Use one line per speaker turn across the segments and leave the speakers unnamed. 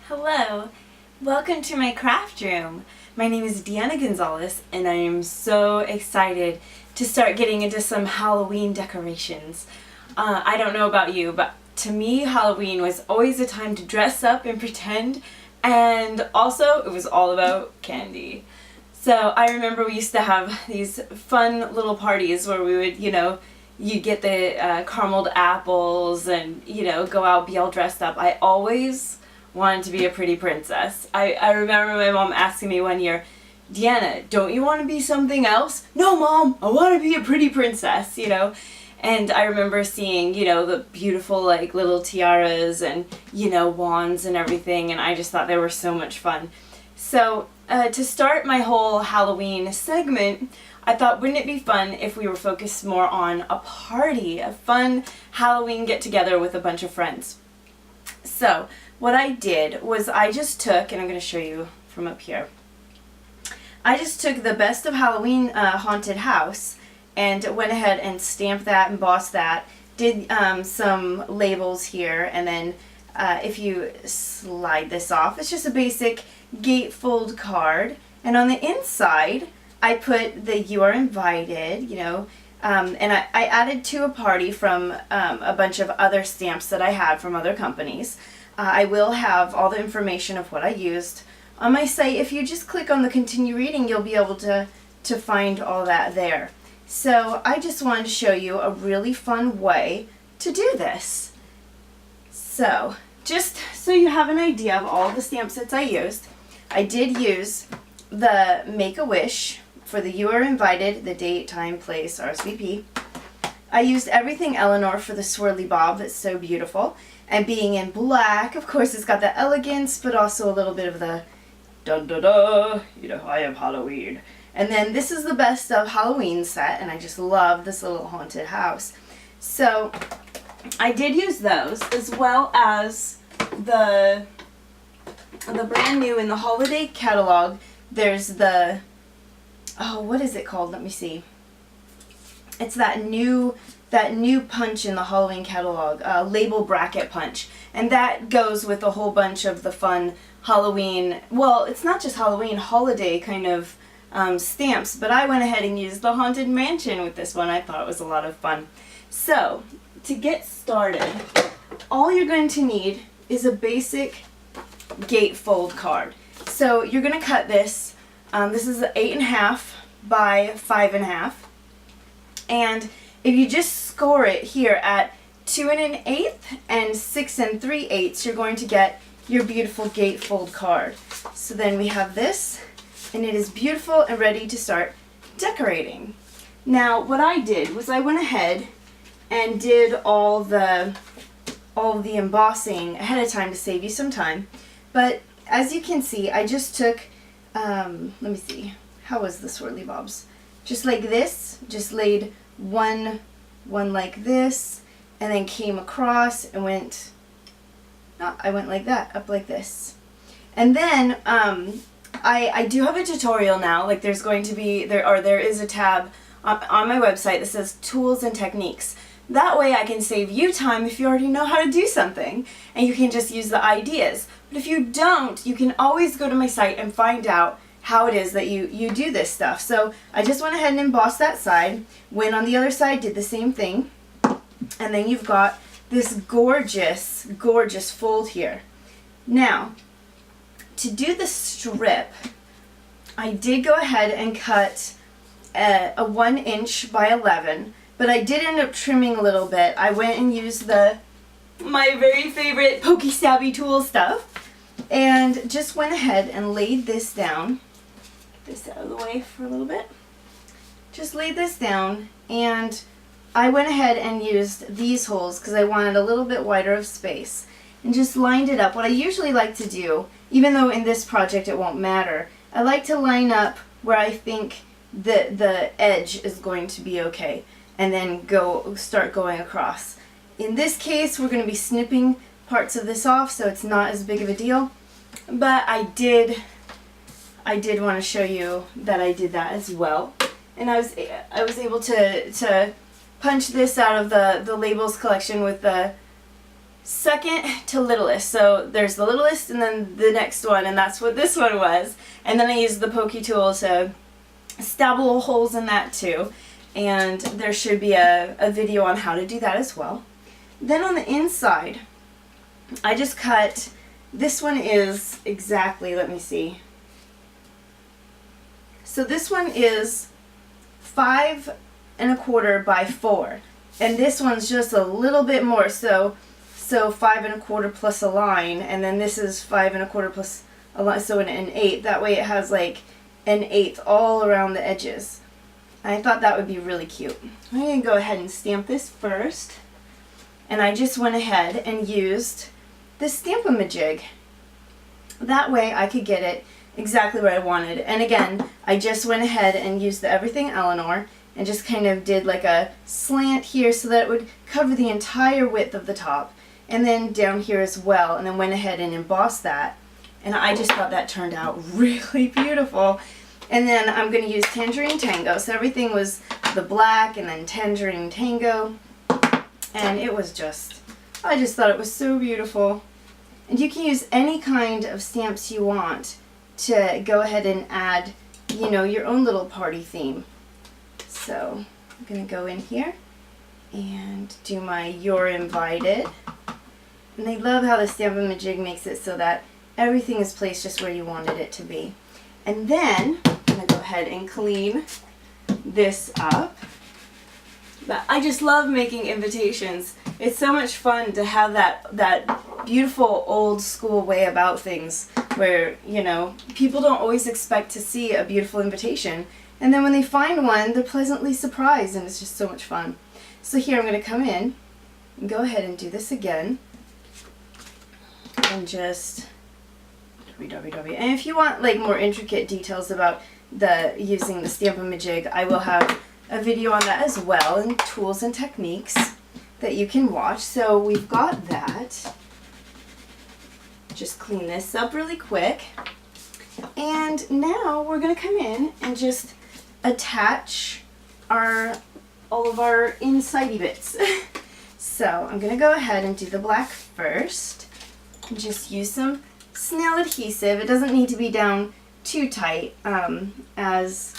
Hello, welcome to my craft room. My name is Deanna Gonzalez and I am so excited to start getting into some Halloween decorations. I don't know about you, but to me Halloween was always a time to dress up and pretend, and also it was all about candy. So I remember we used to have these fun little parties where we would, you get the carameled apples and, go out, be all dressed up. I always wanted to be a pretty princess. I remember my mom asking me one year, Deanna, don't you want to be something else? No, Mom, I want to be a pretty princess, And I remember seeing, the beautiful, little tiaras and, wands and everything, and I just thought they were so much fun. So, to start my whole Halloween segment, I thought, wouldn't it be fun if we were focused more on a party, a fun Halloween get-together with a bunch of friends. So, what I did was I just took, and I'm going to show you from up here, I just took the Best of Halloween Haunted House and went ahead and stamped that, embossed that, did some labels here, and then if you slide this off, it's just a basic gatefold card, and on the inside I put the "You Are Invited," and I added to a party from a bunch of other stamps that I had from other companies. I will have all the information of what I used on my site. If you just click on the continue reading, you'll be able to find all that there. So I just wanted to show you a really fun way to do this. So just so you have an idea of all the stamp sets I used, I did use the Make-A-Wish for the "You Are Invited," the date, time, place, RSVP. I used Everything Eleanor for the swirly bob that's so beautiful. And being in black, of course, it's got the elegance, but also a little bit of the da-da-da, I am Halloween. And then this is the Best of Halloween set, and I just love this little haunted house. So I did use those, as well as the brand new in the holiday catalog. There's the, what is it called? Let me see. It's that new punch in the Halloween catalog, label bracket punch, and that goes with a whole bunch of the fun Halloween, well, it's not just Halloween, holiday kind of stamps, but I went ahead and used the Haunted Mansion with this one. I thought it was a lot of fun. So, to get started, all you're going to need is a basic gatefold card. So you're going to cut this. This is 8.5 by 5.5, and if you just score it here at 2 1/8 and 6 3/8, you're going to get your beautiful gatefold card. So then we have this, and it is beautiful and ready to start decorating. Now what I did was I went ahead and did all the embossing ahead of time to save you some time. But as you can see, I just took, let me see, how was the swirly bobs? Just like this, just laid one like this, and then came across and went, I went like that, up like this. And then I do have a tutorial now, like there's going to be, there is a tab on my website that says tools and techniques. That way I can save you time if you already know how to do something, and you can just use the ideas. But if you don't, you can always go to my site and find out how it is that you do this stuff. So I just went ahead and embossed that side, went on the other side, did the same thing, and then you've got this gorgeous, gorgeous fold here. Now, to do the strip, I did go ahead and cut a 1 inch by 11, but I did end up trimming a little bit. I went and used my very favorite pokey stabby tool stuff, and just went ahead and laid this down. Get this out of the way for a little bit. Just laid this down, and I went ahead and used these holes because I wanted a little bit wider of space, and just lined it up. What I usually like to do, even though in this project it won't matter, I like to line up where I think the edge is going to be okay, and then start going across. In this case, we're going to be snipping parts of this off, so it's not as big of a deal. But I did want to show you that I did that as well, and I was able to punch this out of the labels collection with the second to littlest. So there's the littlest and then the next one, and that's what this one was. And then I used the pokey tool to stab little holes in that too. And there should be a video on how to do that as well. Then on the inside, I just cut, this one is exactly, let me see. So this one is 5 1/4 by 4. And this one's just a little bit more, so 5 1/4 plus a line, and then this is 5 1/4 plus a line, so an 1/8. That way it has like an 1/8 all around the edges. I thought that would be really cute. I'm going to go ahead and stamp this first. And I just went ahead and used the Stamp-A-Majig. That way I could get it exactly where I wanted. And again, I just went ahead and used the Everything Eleanor and just kind of did like a slant here so that it would cover the entire width of the top. And then down here as well, and then went ahead and embossed that. And I just thought that turned out really beautiful. And then I'm going to use Tangerine Tango. So everything was the black and then Tangerine Tango. And it was just, I just thought it was so beautiful. And you can use any kind of stamps you want to go ahead and add, you know, your own little party theme. So I'm going to go in here and do my You're Invited. And I love how the Stamp-A-Majig makes it so that everything is placed just where you wanted it to be. And then I'm going to go ahead and clean this up. But I just love making invitations. It's so much fun to have that beautiful old school way about things where, you know, people don't always expect to see a beautiful invitation. And then when they find one, they're pleasantly surprised, and it's just so much fun. So here I'm going to come in and go ahead and do this again. And just www. And if you want like more intricate details about using the Stamp-A-Majig, I will have a video on that as well, and tools and techniques that you can watch. So we've got that. Just clean this up really quick. And now we're going to come in and just attach all of our insidey bits. So I'm going to go ahead and do the black first. And just use some snail adhesive. It doesn't need to be down too tight, as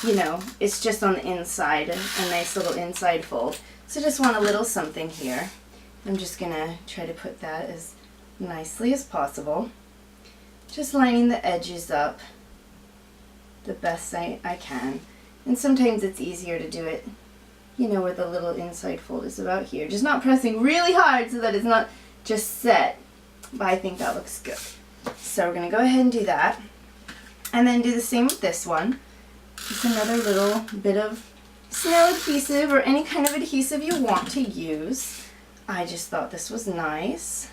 you know, it's just on the inside, a nice little inside fold. So just want a little something here. I'm just going to try to put that as nicely as possible. Just lining the edges up the best I can. And sometimes it's easier to do it, you know, where the little inside fold is about here. Just not pressing really hard so that it's not just set. But I think that looks good. So we're going to go ahead and do that. And then do the same with this one. Just another little bit of snail adhesive or any kind of adhesive you want to use. I just thought this was nice.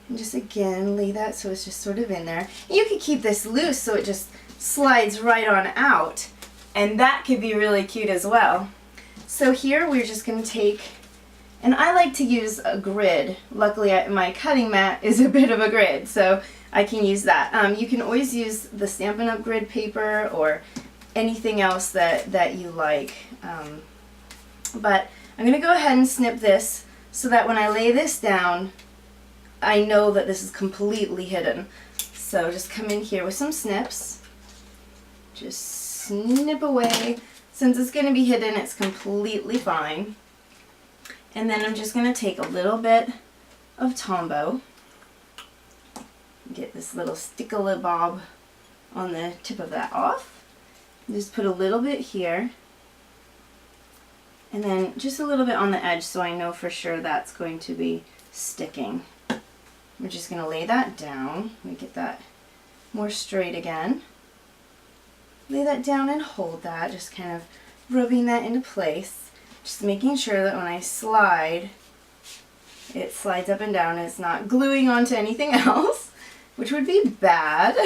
And just again lay that so it's just sort of in there. You could keep this loose so it just slides right on out. And that could be really cute as well. So here we're just going to take, and I like to use a grid. Luckily my cutting mat is a bit of a grid, so I can use that. You can always use the Stampin' Up! Grid paper or anything else that you like. But I'm going to go ahead and snip this so that when I lay this down, I know that this is completely hidden. So just come in here with some snips. Just snip away. Since it's going to be hidden, it's completely fine. And then I'm just going to take a little bit of Tombow. Get this little stickle-bob on the tip of that off. Just put a little bit here. And then just a little bit on the edge so I know for sure that's going to be sticking. We're just going to lay that down. Let me get that more straight again. Lay that down and hold that, just kind of rubbing that into place. Just making sure that when I slide, it slides up and down and it's not gluing onto anything else, which would be bad.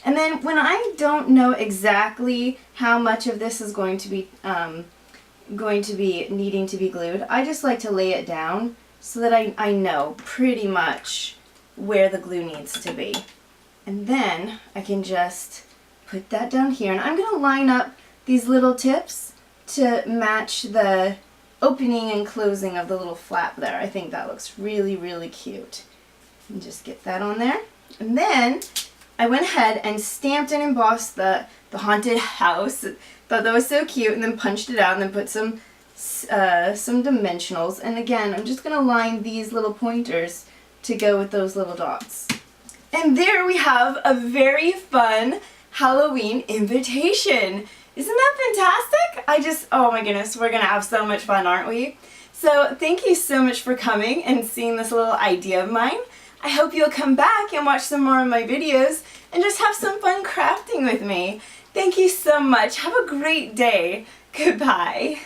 And then when I don't know exactly how much of this is going to be needing to be glued, I just like to lay it down so that I know pretty much where the glue needs to be. And then I can just put that down here, and I'm going to line up these little tips to match the opening and closing of the little flap there. I think that looks really, really cute. And just get that on there. And then I went ahead and stamped and embossed the haunted house. Thought that was so cute, and then punched it out and then put some dimensionals. And again, I'm just going to line these little pointers to go with those little dots. And there we have a very fun Halloween invitation. Isn't that fantastic? Oh my goodness, we're going to have so much fun, aren't we? So thank you so much for coming and seeing this little idea of mine. I hope you'll come back and watch some more of my videos and just have some fun crafting with me. Thank you so much. Have a great day. Goodbye.